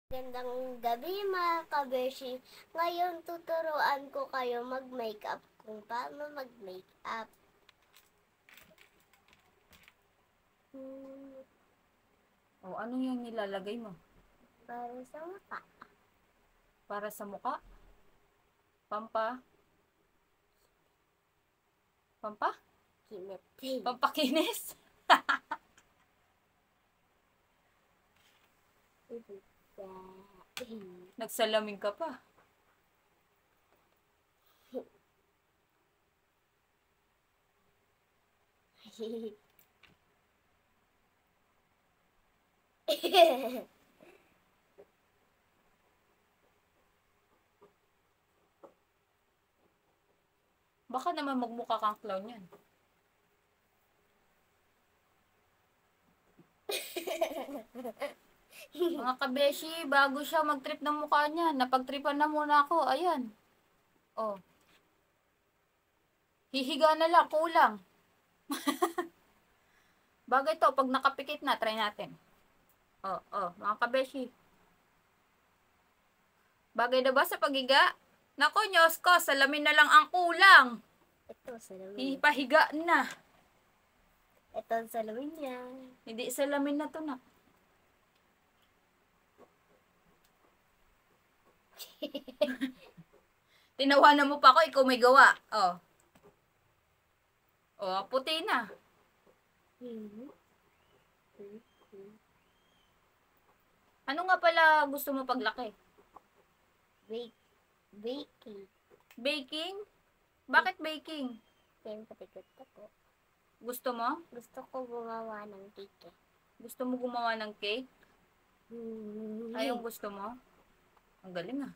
Magandang gabi mga kabeshi. Ngayon tuturuan ko kayo mag-makeup kung paano mag-makeup. O, anong yung nilalagay mo? Para sa mukha. Para sa mukha? Pampa? Kinit. Pampakinis? Nagsalamin ka pa. Baka naman magmukha kang clown yan. Mga kabeshi, bago siya mag-trip ng mukha niya, napag-tripan na muna ako. Ayan. O. Hihiga na lang, kulang. Bagay to, pag nakapikit na, try natin. Mga kabeshi. Bagay na ba sa pagiga? Nako, Diyos ko, salamin na lang ang kulang. Ito, salamin. Ipahiga na. Ito ang salamin niya. Hindi salamin na to na. Tinawanan mo pa ako, ikaw may gawa. Puti na. Ano nga pala gusto mo paglaki? Baking. Baking? Bakit baking? Siyempre, gusto ko. Gusto mo? Gusto ko gumawa ng cake. Gusto mo gumawa ng cake? Ayong gusto mo? Ang galing ah.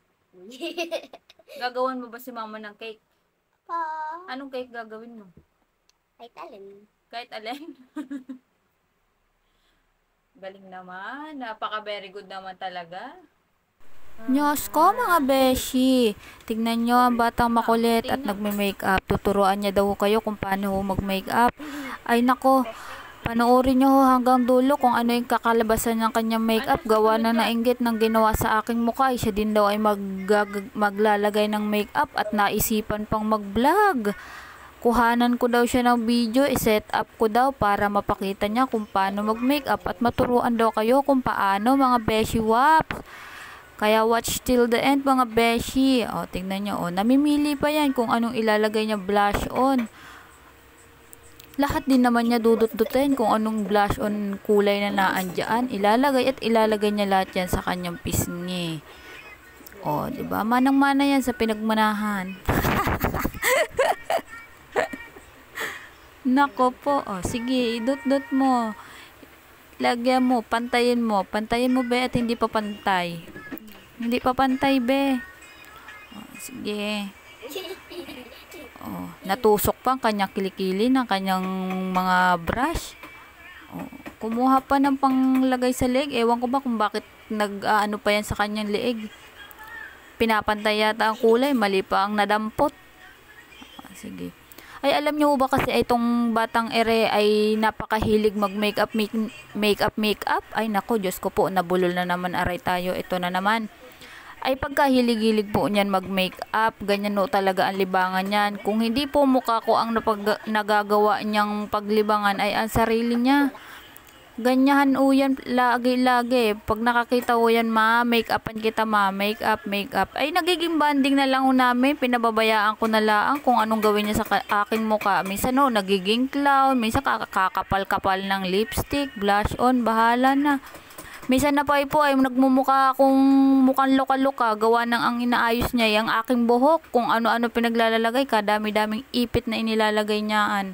Gagawan mo ba si mama ng cake? Pa. Anong cake gagawin mo? Kahit alin. Kahit alin? Galing naman. Napaka very good naman talaga. Diyos ko mga beshi, tignan nyo ang batang makulit at nagme-makeup. Tuturuan niya daw kayo kung paano mag-makeup. Ay nako, panoorin nyo hanggang dulo kung ano yung kakalabasan ng kanyang makeup. Gawa na nainggit ng ginawa sa aking mukha. Siya din daw ay maglalagay ng makeup at naisipan pang mag-vlog. Kuhanan ko daw siya ng video, i-set up ko daw para mapakita niya kung paano mag-makeup at maturuan daw kayo kung paano mga beshi waps. Kaya watch till the end mga beshi. O, tingnan nyo. O, namimili pa yan kung anong ilalagay niya blush on. Lahat din naman niya dudut-dutin kung anong blush on kulay na naandyan. Ilalagay at ilalagay niya lahat yan sa kanyang pisngi. O, diba? Manang-mana yan sa pinagmanahan. Nako po. O, sige, idut-dut mo. Lagyan mo, pantayin mo. Pantayin mo be at hindi pa pantay. Hindi pa pantay, be. Sige. Natusok pa ang kanyang kilikili ng kanyang mga brush. Kumuha pa ng panglagay sa leeg. Ewan ko ba kung bakit nag-ano pa yan sa kanyang leeg. Pinapantay yata ang kulay. Mali pa ang nadampot. Sige. Ay, alam niyo ba kasi itong batang ere ay napakahilig mag-makeup. Ay, nako, Diyos ko po, nabulol na naman aray tayo. Ito na naman. Ay pagkahilig-hilig po niyan mag-makeup, ganyan no talaga ang libangan niyan. Kung hindi po mukha ko ang nagagawa niyang paglibangan ay ang sarili niya. Ganyahan o yan lagi-lagi. Pag nakakita o yan ma-makeupan kita makeup. Ay nagiging banding na lang o namin. Pinababayaan ko na lang kung anong gawin niya sa aking mukha. Minsan no, nagiging clown. Minsan kakapal-kapal ng lipstick, blush on, bahala na. Minsan na po ay nagmumukha akong mukhang loka-loka, gawa ng ang inaayos niya yung aking buhok, kung ano-ano pinaglalagay, kadami-daming ipit na inilalagay niyaan.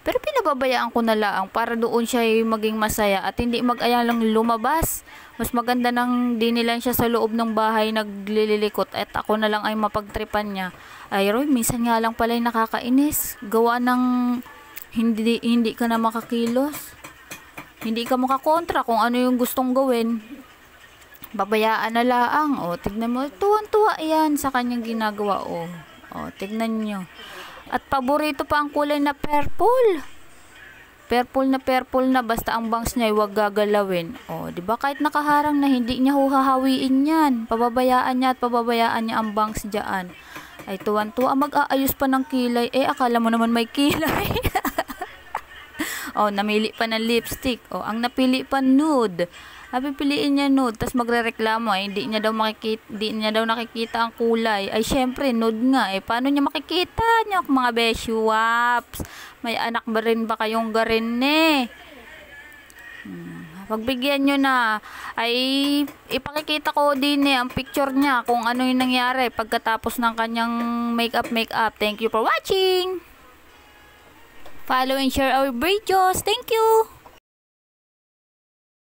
Pero pinababayaan ko na lang para doon siya maging masaya at hindi mag-ayalang lumabas. Mas maganda nang di nilang siya sa loob ng bahay naglililikot at ako na lang ay mapagtripan niya. Ay Roy, minsan nga lang pala nakakainis, gawa ng hindi ka na makakilos. Hindi ka makakontra kung ano yung gustong gawin. Babayaan na lang. O, tignan mo. Tuwan-tuwa yan sa kanyang ginagawa. O, tignan nyo. At paborito pa ang kulay na purple. purple na basta ang bangs niya ay wag gagalawin. O, di ba kahit nakaharang na hindi niya huhahawiin yan. Pababayaan niya ang bangs diyan. Ay tuwan-tuwa mag-aayos pa ng kilay. Akala mo naman may kilay. O, namili pa ng lipstick. O, ang napili pa nude. Pipiliin niya nude, tas magrereklamo hindi niya daw nakikita ang kulay. Ay syempre nude nga paano niya makikita niya mga beshuwaps? May anak ba rin ba kayong garin pagbigyan nyo na ay ipakikita ko din ang picture niya kung ano yung nangyari pagkatapos ng kanyang makeup. Thank you for watching. Follow and share our videos. Thank you.